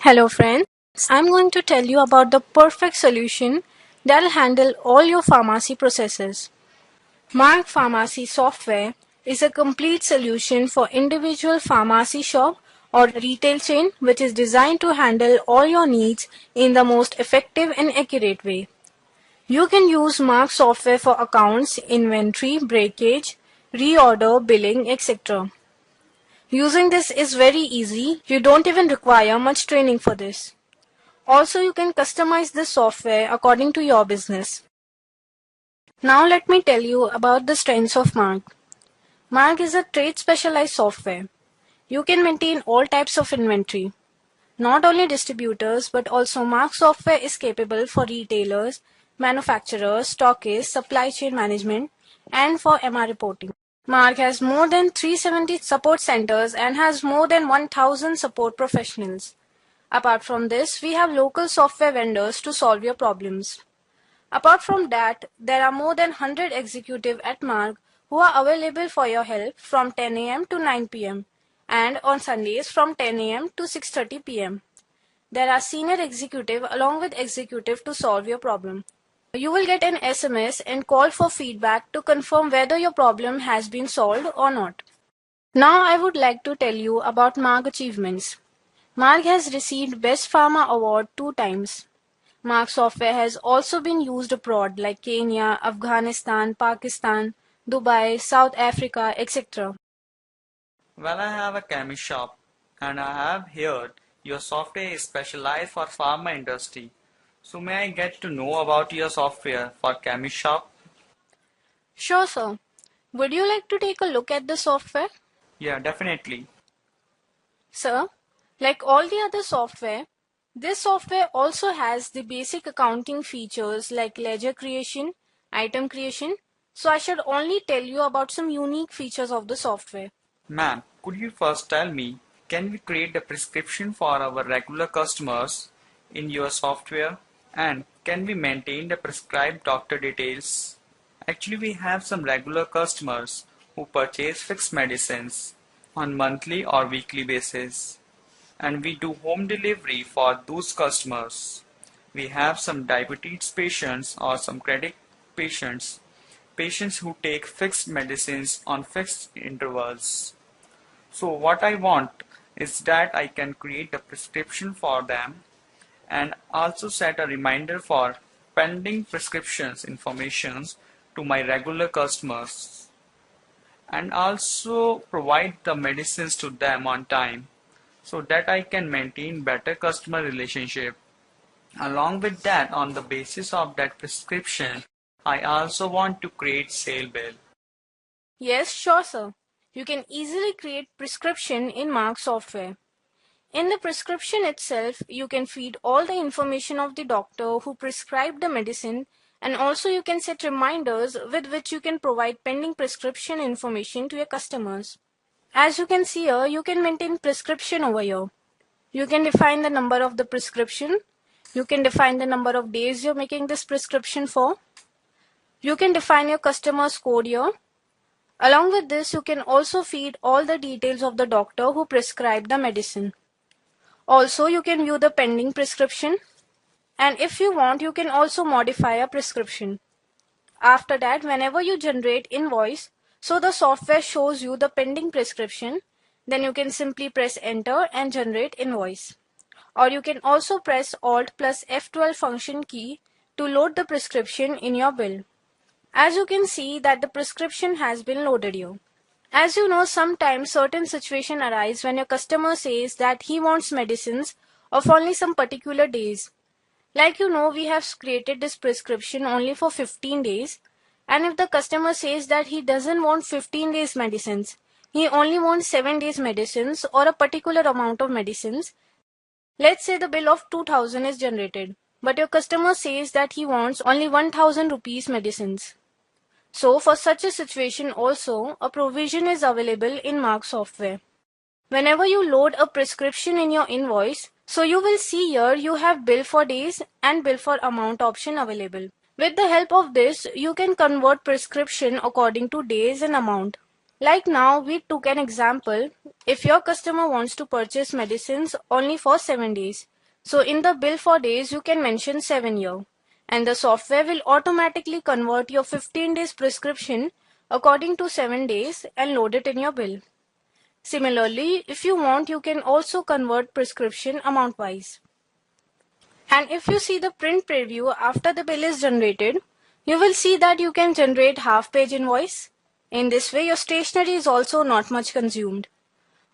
Hello friends, I'm going to tell you about the perfect solution that'll handle all your pharmacy processes. Marg Pharmacy Software is a complete solution for individual pharmacy shop or retail chain which is designed to handle all your needs in the most effective and accurate way. You can use Marg Software for accounts, inventory, breakage, reorder, billing, etc. Using this is very easy. You don't even require much training for this. Also, you can customize this software according to your business. Now let me tell you about the strengths of Marg. Marg is a trade specialized software. You can maintain all types of inventory. Not only distributors but also Marg software is capable for retailers, manufacturers, stockists, supply chain management and for MR reporting. Marg has more than 370 support centers and has more than 1000 support professionals. Apart from this, we have local software vendors to solve your problems. Apart from that, there are more than 100 executives at Marg who are available for your help from 10 a.m. to 9 p.m. and on Sundays from 10 a.m. to 6:30 p.m. There are senior executive along with executive to solve your problem. You will get an SMS and call for feedback to confirm whether your problem has been solved or not. Now I would like to tell you about Marg achievements. Marg has received Best Pharma Award 2 times. Marg software has also been used abroad like Kenya, Afghanistan, Pakistan, Dubai, South Africa, etc. Well, I have a chemist shop and I have heard your software is specialized for pharma industry. So may I get to know about your software for chemist shop? Sure, sir. Would you like to take a look at the software? Yeah, definitely. Sir, like all the other software, this software also has the basic accounting features like ledger creation, item creation. So I should only tell you about some unique features of the software. Ma'am, could you first tell me, can we create a prescription for our regular customers in your software? And can we maintain the prescribed doctor details? Actually, we have some regular customers who purchase fixed medicines on monthly or weekly basis, and we do home delivery for those customers. We have some diabetes patients or some credit patients, patients who take fixed medicines on fixed intervals. So what I want is that I can create a prescription for them and also set a reminder for pending prescriptions informations to my regular customers, and also provide the medicines to them on time so that I can maintain better customer relationship. Along with that, on the basis of that prescription, I also want to create sale bill. Yes, sure, sir. You can easily create prescription in Marg software. In the prescription itself, you can feed all the information of the doctor who prescribed the medicine, and also you can set reminders with which you can provide pending prescription information to your customers. As you can see here, you can maintain prescription over here. You can define the number of the prescription. You can define the number of days you're making this prescription for. You can define your customer's code here. Along with this, you can also feed all the details of the doctor who prescribed the medicine. Also, you can view the pending prescription, and if you want, you can also modify a prescription. After that, whenever you generate invoice, so the software shows you the pending prescription, then you can simply press enter and generate invoice. Or you can also press Alt plus F12 function key to load the prescription in your bill. As you can see that the prescription has been loaded here. As you know, sometimes certain situation arise when your customer says that he wants medicines of only some particular days. Like you know, we have created this prescription only for 15 days. And if the customer says that he doesn't want 15 days medicines, he only wants 7 days medicines or a particular amount of medicines. Let's say the bill of 2000 is generated, but your customer says that he wants only 1000 rupees medicines. So for such a situation also, a provision is available in Marg software. Whenever you load a prescription in your invoice, so you will see here you have bill for days and bill for amount option available. With the help of this, you can convert prescription according to days and amount. Like now, we took an example. If your customer wants to purchase medicines only for 7 days, So in the bill for days, you can mention 7 year, and the software will automatically convert your 15 days prescription according to 7 days and load it in your bill. Similarly, if you want, you can also convert prescription amount wise. And if you see the print preview after the bill is generated, you will see that you can generate half-page invoice. In this way, your stationery is also not much consumed.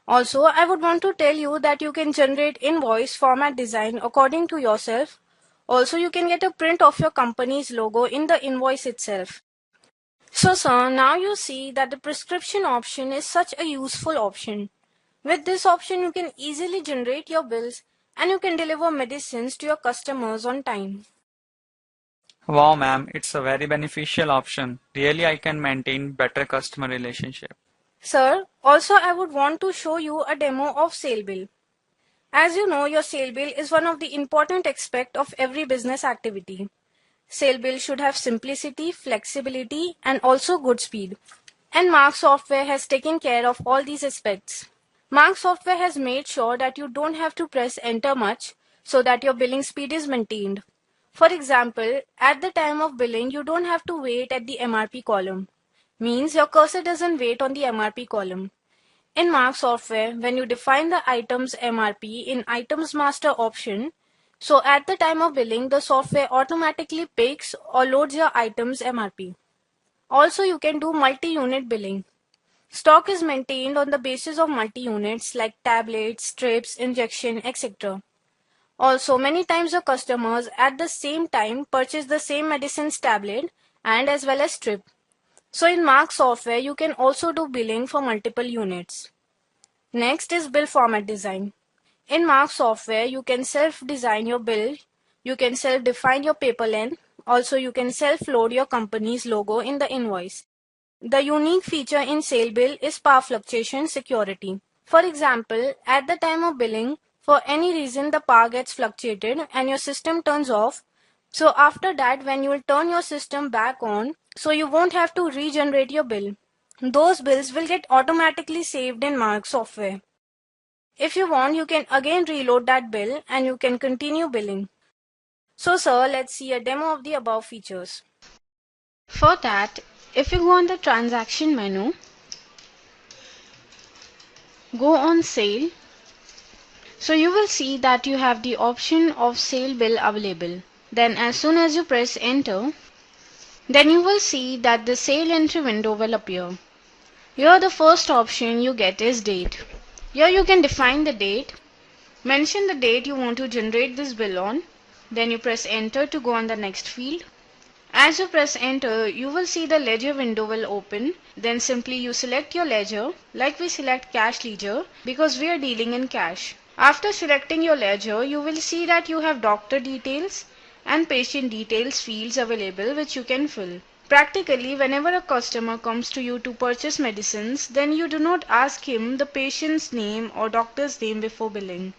Also, I would want to tell you that you can generate invoice format design according to yourself. Also, you can get a print of your company's logo in the invoice itself. So, sir, now you see that the prescription option is such a useful option. With this option, you can easily generate your bills and you can deliver medicines to your customers on time. Wow, ma'am, it's a very beneficial option. Really, I can maintain better customer relationship. Sir, also I would want to show you a demo of sale bill. As you know, your sale bill is one of the important aspects of every business activity. Sale bill should have simplicity, flexibility, and also good speed. And Marg Software has taken care of all these aspects. Marg Software has made sure that you don't have to press enter much so that your billing speed is maintained. For example, at the time of billing, you don't have to wait at the MRP column. Means your cursor doesn't wait on the MRP column. In Marg Software, when you define the item's MRP in Items Master option, so at the time of billing, the software automatically picks or loads your item's MRP. Also, you can do multi-unit billing. Stock is maintained on the basis of multi-units like tablets, strips, injection, etc. Also, many times your customers at the same time purchase the same medicines tablet and as well as strip. So in Marg Software, you can also do billing for multiple units. Next is bill format design. In Marg Software, you can self-design your bill. You can self-define your paper length. Also, you can self-load your company's logo in the invoice. The unique feature in sale bill is power fluctuation security. For example, at the time of billing, for any reason the power gets fluctuated and your system turns off. So after that, when you will turn your system back on, so you won't have to regenerate your bill. Those bills will get automatically saved in Marg Software. If you want, you can again reload that bill and you can continue billing. So sir, let's see a demo of the above features. For that, if you go on the transaction menu, go on sale. So you will see that you have the option of sale bill available. Then as soon as you press enter, then you will see that the sale entry window will appear. Here the first option you get is date. Here you can define the date, mention the date you want to generate this bill on, then you press enter to go on the next field. As you press enter, you will see the ledger window will open. Then simply you select your ledger, like we select cash ledger because we are dealing in cash. After selecting your ledger, you will see that you have doctor details and patient details fields available which you can fill. Practically, whenever a customer comes to you to purchase medicines, then you do not ask him the patient's name or doctor's name before billing.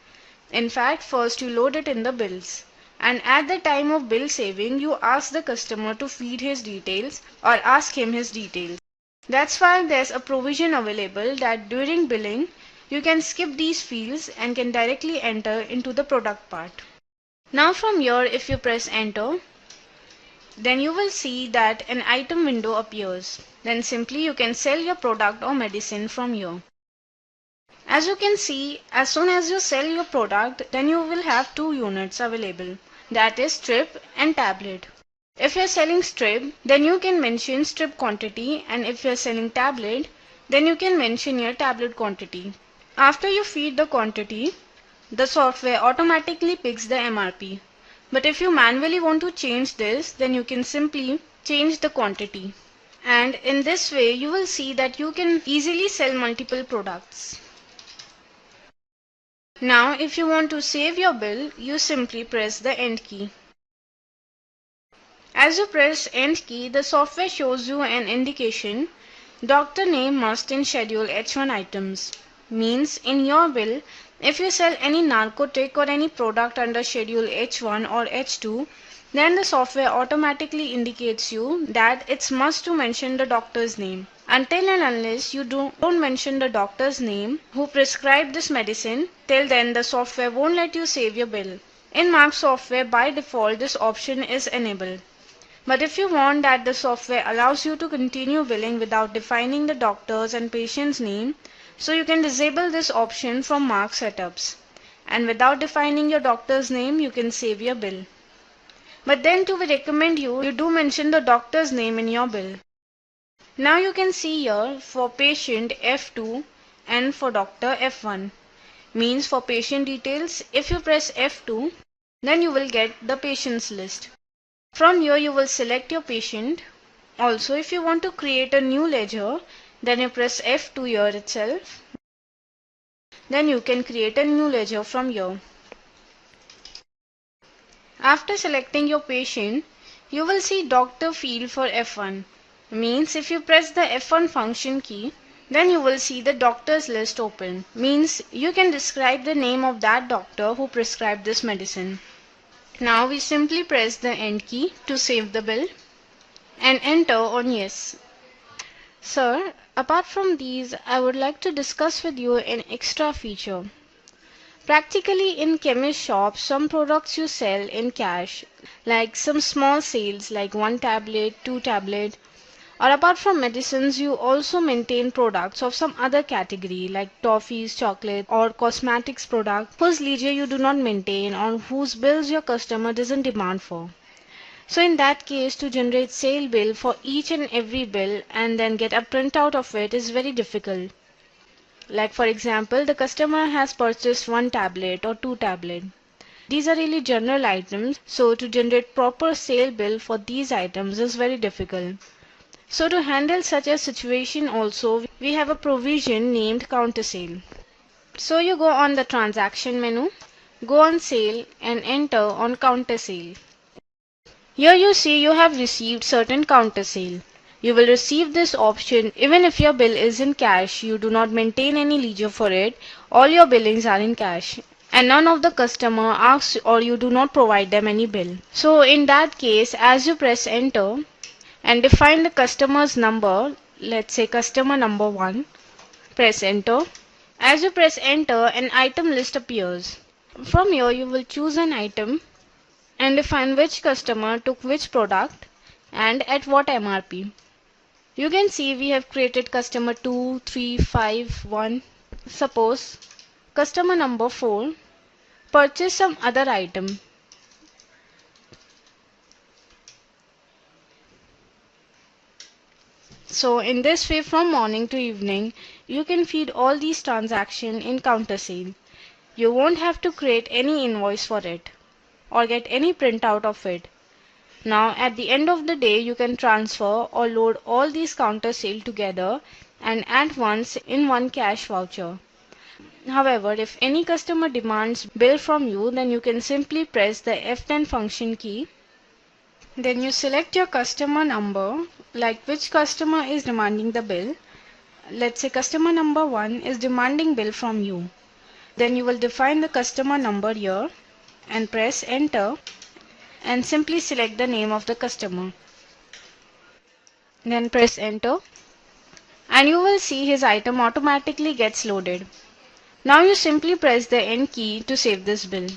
In fact, first you load it in the bills. And at the time of bill saving, you ask the customer to feed his details or ask him his details. That's why there's a provision available that during billing, you can skip these fields and can directly enter into the product part. Now from here, if you press enter, then you will see that an item window appears. Then simply you can sell your product or medicine from here. As you can see, as soon as you sell your product, then you will have two units available. That is strip and tablet. If you are selling strip, then you can mention strip quantity, and if you are selling tablet, then you can mention your tablet quantity. After you feed the quantity, the software automatically picks the MRP. But if you manually want to change this, then you can simply change the quantity. And in this way, you will see that you can easily sell multiple products. Now, if you want to save your bill, you simply press the end key. As you press end key, the software shows you an indication. Doctor name must in schedule H1 items. Means in your bill, if you sell any narcotic or any product under schedule H1 or H2, then the software automatically indicates you that it's must to mention the doctor's name. Until and unless you don't mention the doctor's name who prescribed this medicine, till then the software won't let you save your bill. In Marg Software, by default, this option is enabled. But if you want that the software allows you to continue billing without defining the doctor's and patient's name, so you can disable this option from Marg setups. And without defining your doctor's name, you can save your bill. But then too, we recommend you do mention the doctor's name in your bill. Now you can see here for patient F2 and for doctor F1. Means for patient details, if you press F2, then you will get the patient's list. From here you will select your patient. Also, if you want to create a new ledger, then you press F2 here itself. Then you can create a new ledger from here. After selecting your patient, you will see doctor field for F1. Means if you press the F1 function key, then you will see the doctor's list open. Means you can describe the name of that doctor who prescribed this medicine. Now we simply press the end key to save the bill and enter on yes. Sir, apart from these, I would like to discuss with you an extra feature. Practically in chemist shops, some products you sell in cash, like some small sales like 1 tablet, 2 tablet, or apart from medicines, you also maintain products of some other category like toffees, chocolate, or cosmetics product whose ledger you do not maintain or whose bills your customer doesn't demand for. So in that case, to generate sale bill for each and every bill and then get a printout of it is very difficult. Like for example, the customer has purchased 1 tablet or 2 tablet. These are really general items, so to generate proper sale bill for these items is very difficult. So to handle such a situation also, we have a provision named counter sale. So you go on the transaction menu, go on sale and enter on counter sale. Here you see you have received certain counter sale. You will receive this option even if your bill is in cash, you do not maintain any ledger for it, all your billings are in cash. And none of the customer asks or you do not provide them any bill. So in that case, as you press enter and define the customer's number, let's say customer number 1, press enter. As you press enter, an item list appears. From here you will choose an item and define which customer took which product and at what MRP. You can see we have created customer 2, 3, 5, 1. Suppose customer number 4 purchased some other item. So in this way from morning to evening, you can feed all these transactions in counter sale. You won't have to create any invoice for it or get any printout of it. Now at the end of the day, you can transfer or load all these counter sale together and at once in one cash voucher. However, if any customer demands bill from you, then you can simply press the F10 function key. Then you select your customer number, like which customer is demanding the bill. Let's say customer number 1 is demanding bill from you. Then you will define the customer number here and press enter and simply select the name of the customer. Then press enter and you will see his item automatically gets loaded. Now you simply press the end key to save this bill.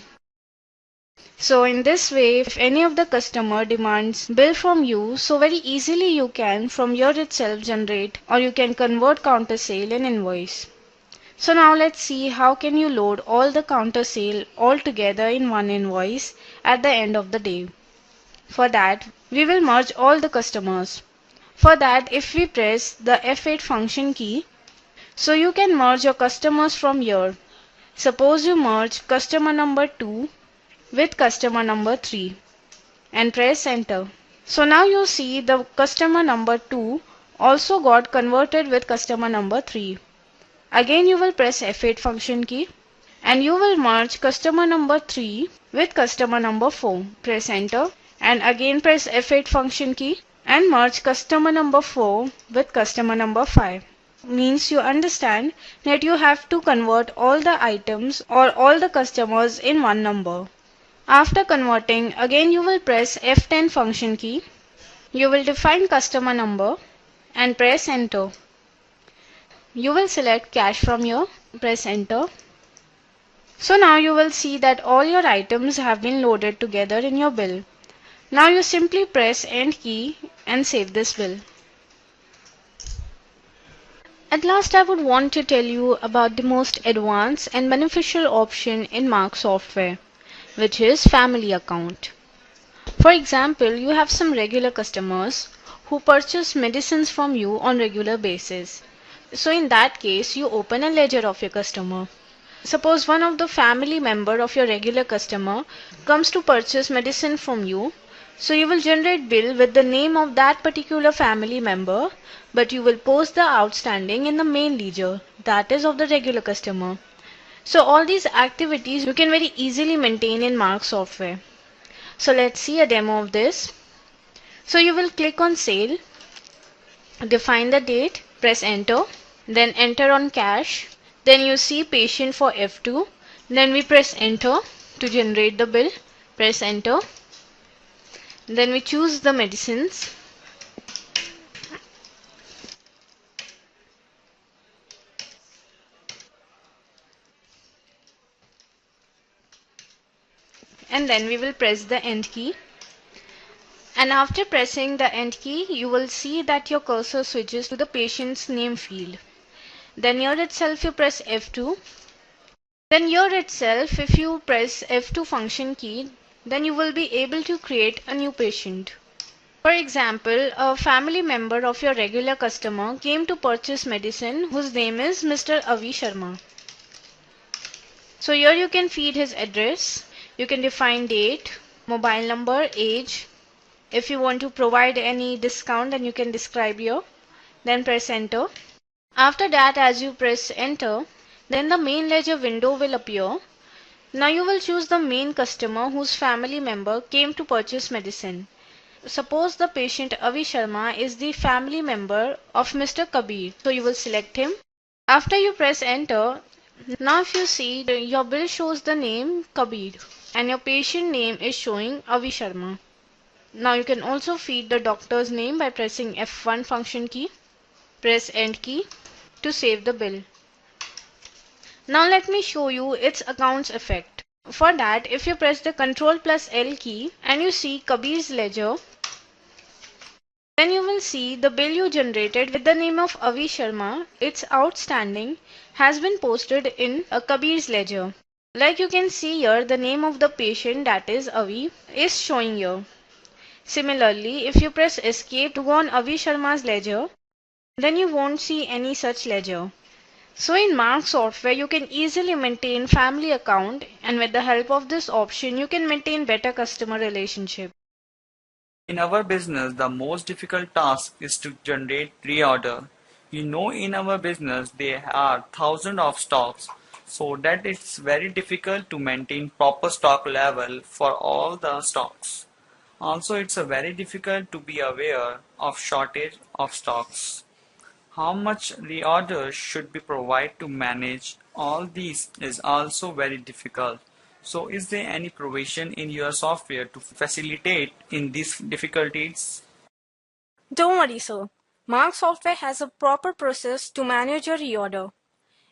So in this way, if any of the customer demands bill from you, so very easily you can from here itself generate or you can convert counter sale and invoice. So now let's see how can you load all the counter sale all together in one invoice at the end of the day. For that, we will merge all the customers. For that, if we press the F8 function key, so you can merge your customers from here. Suppose you merge customer number 2 with customer number 3 and press enter. So now you see the customer number 2 also got converted with customer number 3. Again you will press F8 function key and you will merge customer number 3 with customer number 4. Press enter and again press F8 function key and merge customer number 4 with customer number 5. Means you understand that you have to convert all the items or all the customers in one number. After converting, again you will press F10 function key. You will define customer number and press enter. You will select cash from here, press enter. So now you will see that all your items have been loaded together in your bill. Now you simply press End key and save this bill. At last, I would want to tell you about the most advanced and beneficial option in Marg Software, which is Family Account. For example, you have some regular customers who purchase medicines from you on regular basis. So in that case, you open a ledger of your customer. Suppose one of the family member of your regular customer comes to purchase medicine from you. So you will generate bill with the name of that particular family member, but you will post the outstanding in the main ledger, that is of the regular customer. So all these activities you can very easily maintain in Marg Software. So let's see a demo of this. So you will click on sale, define the date, press enter, then enter on cash. Then you see patient for F2. Then we press enter to generate the bill. Press enter. Then we choose the medicines. And then we will press the end key. And after pressing the end key, you will see that your cursor switches to the patient's name field. Then here itself you press F2. Then here itself, if you press F2 function key, then you will be able to create a new patient. For example, a family member of your regular customer came to purchase medicine whose name is Mr. Avi Sharma. So here you can feed his address, you can define date, mobile number, age. If you want to provide any discount, then you can describe here. Then press enter. After that, as you press enter, then the main ledger window will appear. Now you will choose the main customer whose family member came to purchase medicine. Suppose the patient Avi Sharma is the family member of Mr. Kabir. So you will select him. After you press enter, now if you see your bill shows the name Kabir and your patient name is showing Avi Sharma. Now you can also feed the doctor's name by pressing F1 function key. Press end key to save the bill. Now let me show you its accounts effect. For that, if you press the Ctrl plus L key and you see Kabir's ledger, then you will see the bill you generated with the name of Avi Sharma, its outstanding, has been posted in a Kabir's ledger. Like you can see here, the name of the patient, that is Avi, is showing here. Similarly, if you press escape to go on Avi Sharma's ledger, then you won't see any such ledger. So in Marg Software, you can easily maintain family account, and with the help of this option, you can maintain better customer relationship. In our business, the most difficult task is to generate reorder. In our business, there are thousands of stocks, so that it's very difficult to maintain proper stock level for all the stocks. Also, it's very difficult to be aware of shortage of stocks. How much reorder should be provided to manage all these is also very difficult. So is there any provision in your software to facilitate in these difficulties? Don't worry, sir. Marg Software has a proper process to manage your reorder.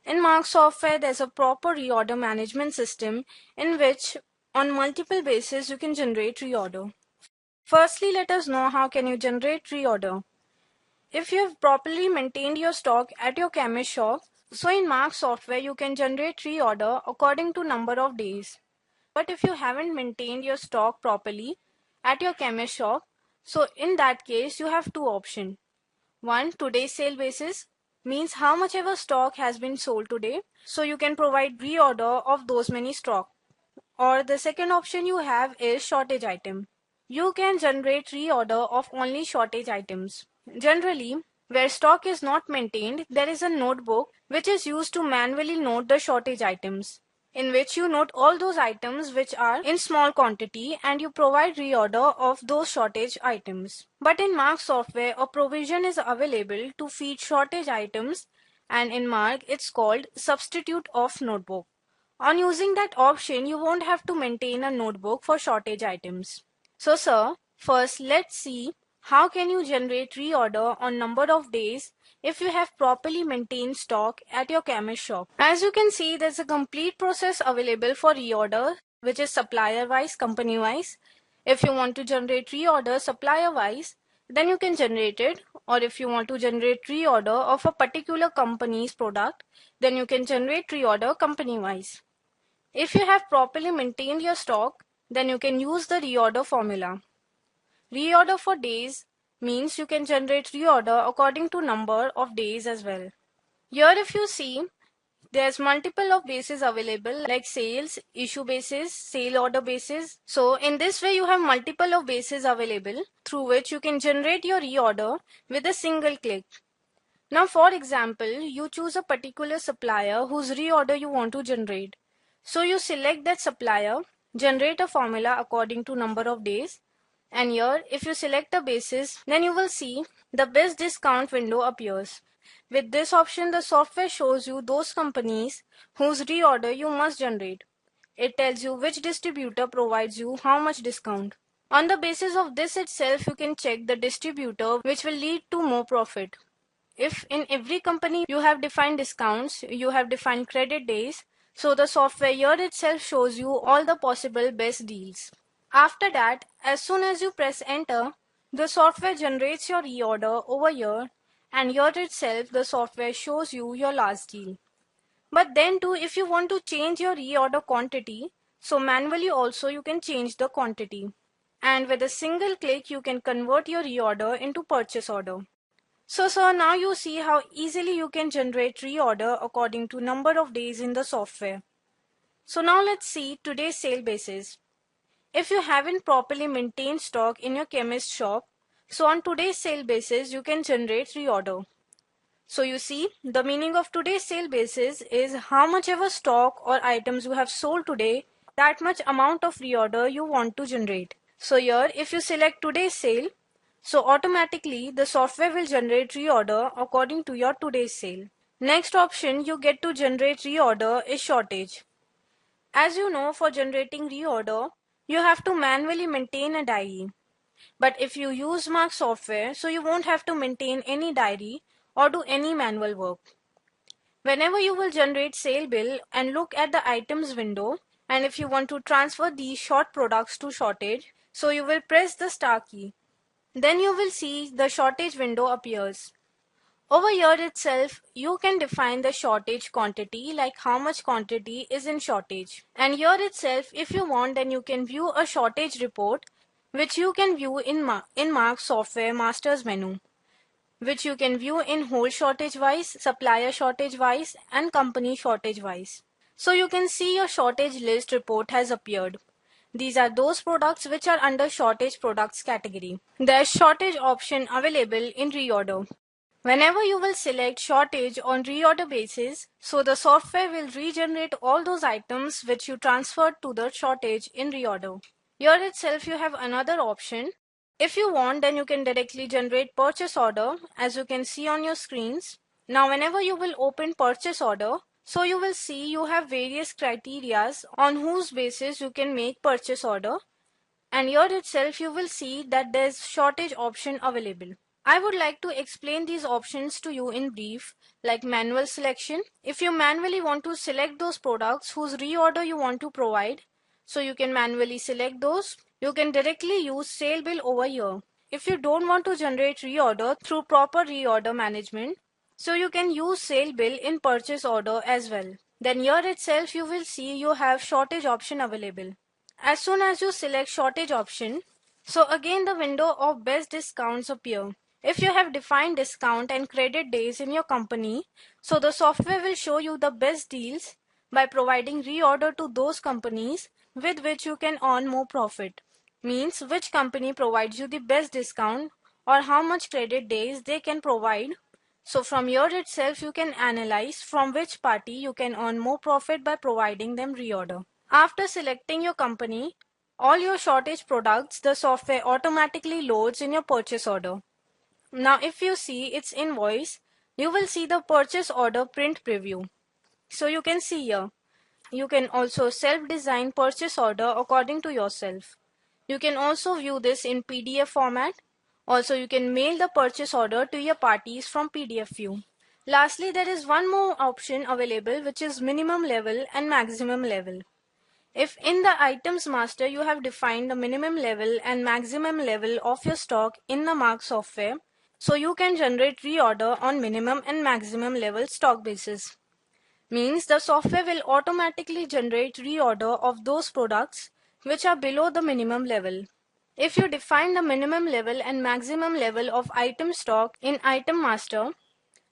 In Marg Software, there's a proper reorder management system in which, on multiple bases, you can generate reorder. Firstly, let us know how can you generate reorder. If you have properly maintained your stock at your chemist shop, so in Marg Software, you can generate reorder according to number of days. But if you haven't maintained your stock properly at your chemist shop, so in that case, you have two options. One, today's sale basis means how much ever stock has been sold today. So you can provide reorder of those many stock. Or the second option you have is shortage item. You can generate reorder of only shortage items. Generally, where stock is not maintained, there is a notebook which is used to manually note the shortage items, in which you note all those items which are in small quantity and you provide reorder of those shortage items. But in Marg Software, a provision is available to feed shortage items, and in Marg it's called substitute of notebook. On using that option, you won't have to maintain a notebook for shortage items. So sir, first let's see How can you generate reorder on number of days if you have properly maintained stock at your chemist shop? As you can see, there's a complete process available for reorder, which is supplier wise, company wise. If you want to generate reorder supplier wise, then you can generate it. Or if you want to generate reorder of a particular company's product, then you can generate reorder company wise. If you have properly maintained your stock, then you can use the reorder formula. Reorder for days means you can generate reorder according to number of days as well. Here if you see, there's multiple of bases available like sales, issue basis, sale order basis. So in this way you have multiple of bases available through which you can generate your reorder with a single click. Now for example, you choose a particular supplier whose reorder you want to generate. So you select that supplier, generate a formula according to number of days, and here if you select a basis, then you will see the best discount window appears. With this option, the software shows you those companies whose reorder you must generate. It tells you which distributor provides you how much discount. On the basis of this itself, you can check the distributor which will lead to more profit. If in every company you have defined discounts, you have defined credit days, so the software here itself shows you all the possible best deals. After that, as soon as you press enter, the software generates your reorder over here, and here itself the software shows you your last deal. But then too, if you want to change your reorder quantity, so manually also you can change the quantity. And with a single click you can convert your reorder into purchase order. So now you see how easily you can generate reorder according to number of days in the software. So now let's see today's sale basis. If you haven't properly maintained stock in your chemist shop, so on today's sale basis you can generate reorder. So you see, the meaning of today's sale basis is how much ever stock or items you have sold today, that much amount of reorder you want to generate. So here if you select today's sale, so automatically the software will generate reorder according to your today's sale. Next option you get to generate reorder is shortage. As you know, for generating reorder, you have to manually maintain a diary. But if you use Marg Software, so you won't have to maintain any diary or do any manual work. Whenever you will generate sale bill and look at the items window, and if you want to transfer these short products to shortage, so you will press the star key. Then you will see the shortage window appears. Over here itself, you can define the shortage quantity, like how much quantity is in shortage. And here itself, if you want, then you can view a shortage report, which you can view in Marg Software Master's menu, which you can view in whole shortage wise, supplier shortage wise, and company shortage wise. So you can see your shortage list report has appeared. These are those products which are under shortage products category. There's shortage option available in reorder. Whenever you will select shortage on reorder basis, so the software will regenerate all those items which you transferred to the shortage in reorder. Here itself you have another option. If you want, then you can directly generate purchase order as you can see on your screens. Now whenever you will open purchase order, so you will see you have various criterias on whose basis you can make purchase order, and here itself you will see that there's shortage option available. I would like to explain these options to you in brief, like manual selection. If you manually want to select those products whose reorder you want to provide, so you can manually select those. You can directly use sale bill over here. If you don't want to generate reorder through proper reorder management, so you can use sale bill in purchase order as well. Then here itself you will see you have shortage option available. As soon as you select shortage option, so again the window of best discounts appear. If you have defined discount and credit days in your company, so the software will show you the best deals by providing reorder to those companies with which you can earn more profit. Means which company provides you the best discount or how much credit days they can provide. So from here itself you can analyze from which party you can earn more profit by providing them reorder. After selecting your company, all your shortage products the software automatically loads in your purchase order. Now if you see its invoice, you will see the purchase order print preview. So you can see here. You can also self-design purchase order according to yourself. You can also view this in PDF format Also, you can mail the purchase order to your parties from PDF view. Lastly, there is one more option available, which is minimum level and maximum level. If in the items master you have defined the minimum level and maximum level of your stock in the Marg software, so you can generate reorder on minimum and maximum level stock basis. Means the software will automatically generate reorder of those products which are below the minimum level. If you define the minimum level and maximum level of item stock in item master,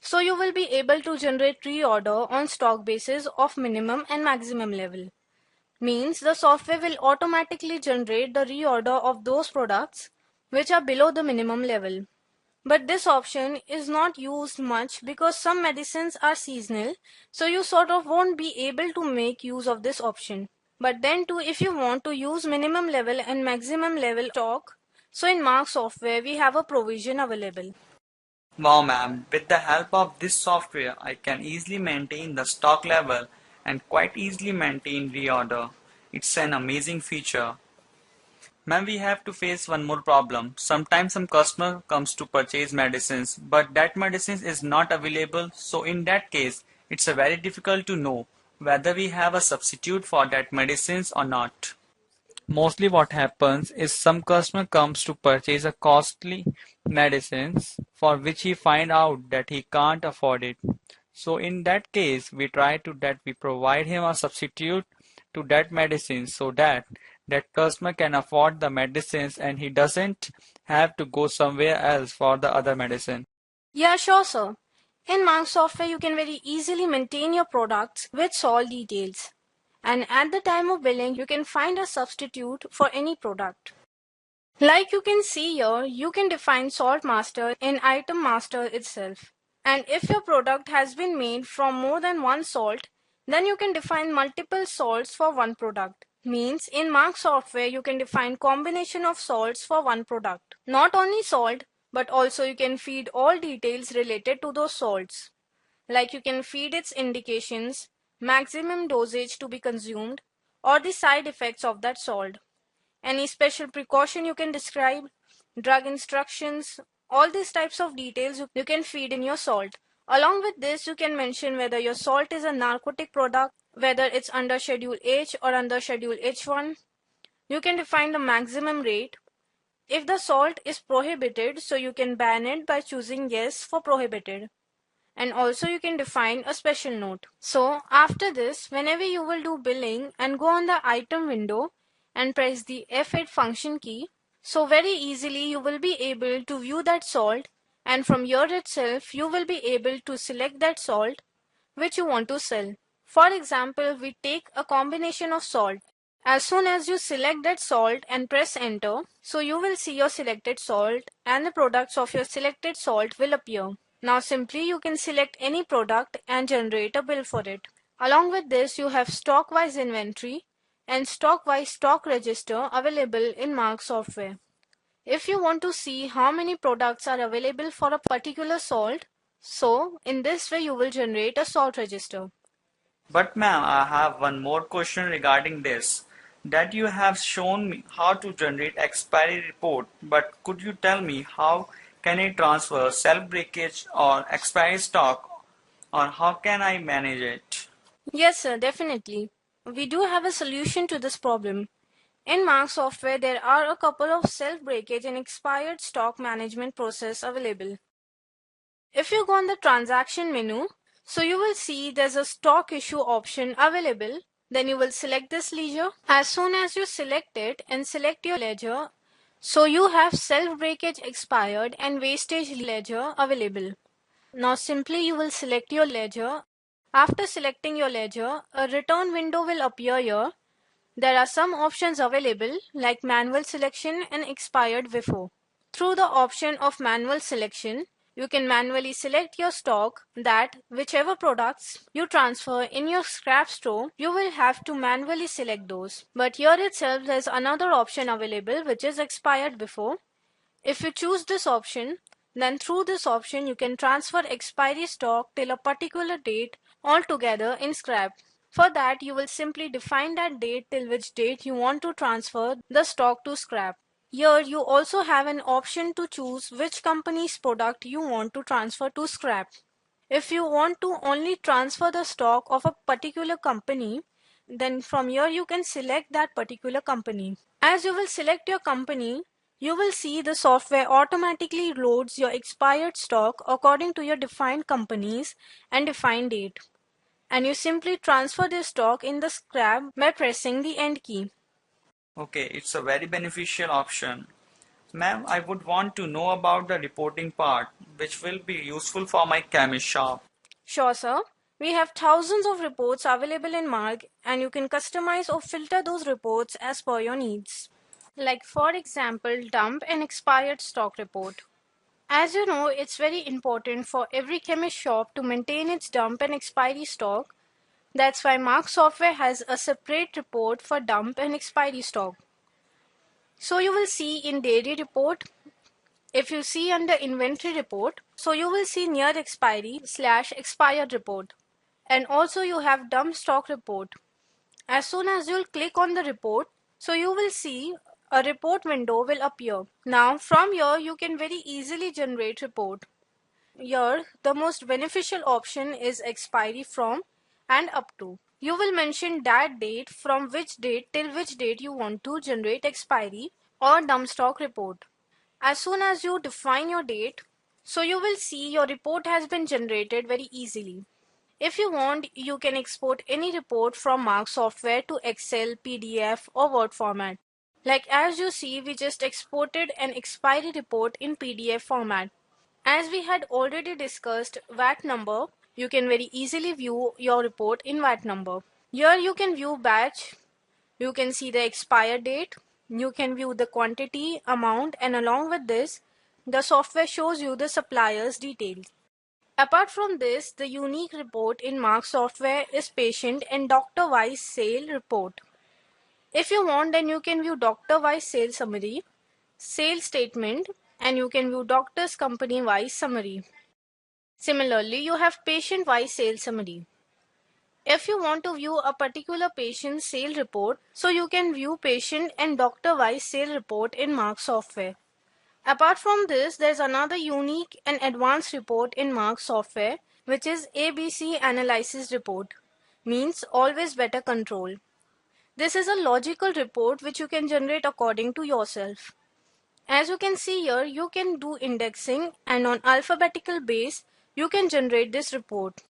so you will be able to generate reorder on stock basis of minimum and maximum level. Means the software will automatically generate the reorder of those products which are below the minimum level. But this option is not used much because some medicines are seasonal, so you sort of won't be able to make use of this option. But then too, if you want to use minimum level and maximum level stock, so in Marg software we have a provision available. Wow, ma'am, with the help of this software, I can easily maintain the stock level and quite easily maintain reorder. It's an amazing feature. Ma'am, we have to face one more problem. Sometimes some customer comes to purchase medicines, but that medicine is not available. So in that case, it's a very difficult to know whether we have a substitute for that medicines or not. Mostly what happens is some customer comes to purchase a costly medicines for which he find out that he can't afford it. So in that case, we try to that we provide him a substitute to that medicine so that that customer can afford the medicines and he doesn't have to go somewhere else for the other medicine. Yeah, sure, sir. In Marg software, you can very easily maintain your products with all details. And at the time of billing, you can find a substitute for any product. Like you can see here, you can define salt master in item master itself. And if your product has been made from more than one salt, then you can define multiple salts for one product. Means in Marg software, you can define combination of salts for one product. Not only salt, but also you can feed all details related to those salts. Like you can feed its indications, maximum dosage to be consumed, or the side effects of that salt. Any special precaution you can describe, drug instructions, all these types of details you can feed in your salt. Along with this, you can mention whether your salt is a narcotic product, whether it's under Schedule H or under Schedule H1. You can define the maximum rate. If the salt is prohibited, so you can ban it by choosing yes for prohibited. And also you can define a special note. So after this, whenever you will do billing and go on the item window and press the F8 function key, so very easily you will be able to view that salt, and from here itself you will be able to select that salt which you want to sell. For example, we take a combination of salt. As soon as you select that salt and press enter, so you will see your selected salt and the products of your selected salt will appear. Now simply you can select any product and generate a bill for it. Along with this, you have stock-wise inventory and stock-wise stock register available in Marg software. If you want to see how many products are available for a particular salt, so in this way you will generate a salt register. But ma'am, I have one more question regarding this. That you have shown me how to generate expiry report, but could you tell me how can I transfer self-breakage or expiry stock, or how can I manage it? Yes, sir, definitely. We do have a solution to this problem. In Marg software, there are a couple of self-breakage and expired stock management process available. If you go on the transaction menu, so you will see there's a stock issue option available. Then you will select this ledger. As soon as you select it and select your ledger, so you have self-breakage expired and wastage ledger available. Now simply you will select your ledger. After selecting your ledger, a return window will appear here. There are some options available like manual selection and expired before. Through the option of manual selection, you can manually select your stock that whichever products you transfer in your scrap store, you will have to manually select those. But here itself there is another option available which is expired before. If you choose this option, then through this option you can transfer expiry stock till a particular date altogether in scrap. For that, you will simply define that date till which date you want to transfer the stock to scrap. Here you also have an option to choose which company's product you want to transfer to scrap. If you want to only transfer the stock of a particular company, then from here you can select that particular company. As you will select your company, you will see the software automatically loads your expired stock according to your defined companies and defined date. And you simply transfer the stock in the scrap by pressing the end key. Okay, it's a very beneficial option. Ma'am, I would want to know about the reporting part, which will be useful for my chemist shop. Sure, sir. We have thousands of reports available in Marg, and you can customize or filter those reports as per your needs. Like, for example, dump and expired stock report. As you know, it's very important for every chemist shop to maintain its dump and expiry stock. That's why Marg Software has a separate report for dump and expiry stock. So you will see in daily report, if you see under inventory report, so you will see near expiry slash expired report. And also you have dump stock report. As soon as you'll click on the report, so you will see a report window will appear. Now from here you can very easily generate report. Here the most beneficial option is expiry from and up to. You will mention that date from which date till which date you want to generate expiry or dump stock report. As soon as you define your date, so you will see your report has been generated very easily. If you want, you can export any report from Marg Software to Excel, PDF or Word format. Like as you see, we just exported an expiry report in PDF format. As we had already discussed VAT number, you can very easily view your report in VAT number. Here you can view batch, you can see the expire date, you can view the quantity, amount, and along with this, the software shows you the supplier's details. Apart from this, the unique report in Marg Software is patient and doctor-wise sale report. If you want, then you can view doctor-wise sale summary, sales statement, and you can view doctor's company-wise summary. Similarly, you have patient-wise sale summary. If you want to view a particular patient's sale report, so you can view patient and doctor-wise sale report in Marg Software. Apart from this, there's another unique and advanced report in Marg Software, which is ABC Analysis Report, means always better control. This is a logical report which you can generate according to yourself. As you can see here, you can do indexing and on alphabetical base, you can generate this report.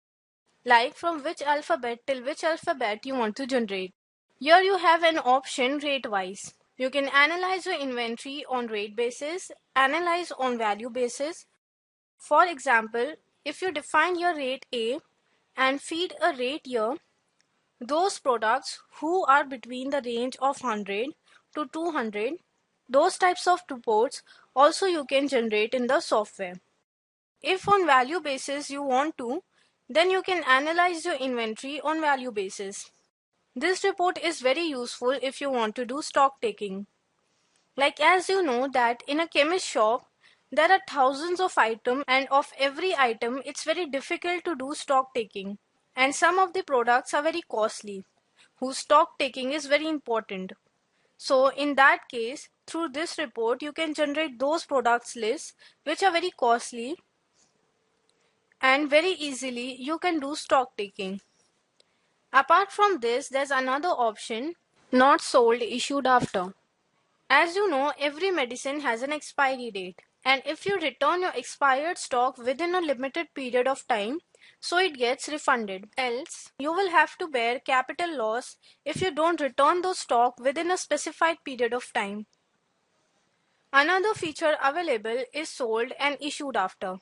Like from which alphabet till which alphabet you want to generate. Here you have an option rate wise. You can analyze your inventory on rate basis, analyze on value basis. For example, if you define your rate A and feed a rate here, those products who are between the range of 100 to 200, those types of reports also you can generate in the software. If on value basis you want to, then you can analyze your inventory on value basis. This report is very useful if you want to do stock taking. Like as you know that in a chemist shop, there are thousands of items and of every item it's very difficult to do stock taking. And some of the products are very costly, whose stock taking is very important. So in that case, through this report, you can generate those products lists which are very costly and very easily you can do stock taking. Apart from this, there's another option, not sold issued after. As you know, every medicine has an expiry date, and if you return your expired stock within a limited period of time, so it gets refunded. Else, you will have to bear capital loss if you don't return those stock within a specified period of time. Another feature available is sold and issued after.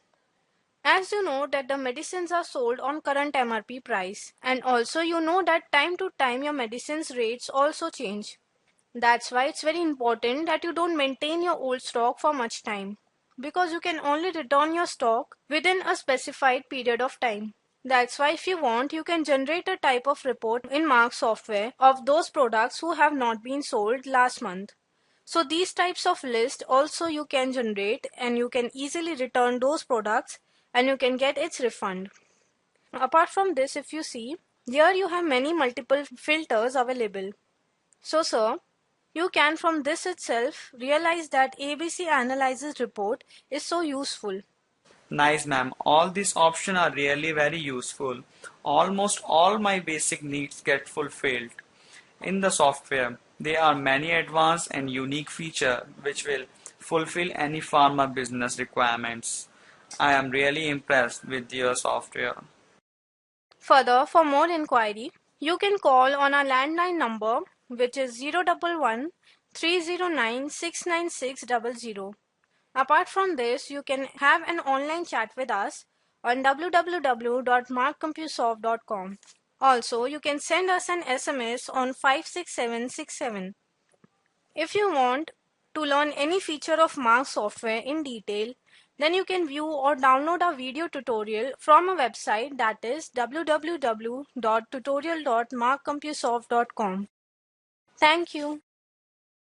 As you know that the medicines are sold on current MRP price, and also you know that time to time your medicines rates also change. That's why it's very important that you don't maintain your old stock for much time, because you can only return your stock within a specified period of time. That's why if you want, you can generate a type of report in Marg Software of those products who have not been sold last month. So these types of list also you can generate and you can easily return those products and you can get its refund. Apart from this, if you see, here you have many multiple filters available. So sir, You can from this itself realize that ABC Analysis report is so useful. Nice, ma'am. All these options are really very useful. Almost all my basic needs get fulfilled. In the software, there are many advanced and unique features which will fulfill any pharma business requirements. I am really impressed with your software. Further, for more inquiry, you can call on our landline number, which is 011 309 69600. Apart from this, you can have an online chat with us on www.margcompusoft.com. Also, you can send us an SMS on 56767. If you want to learn any feature of Marg software in detail, then you can view or download a video tutorial from a website, that is www.tutorial.margcompusoft.com. Thank you.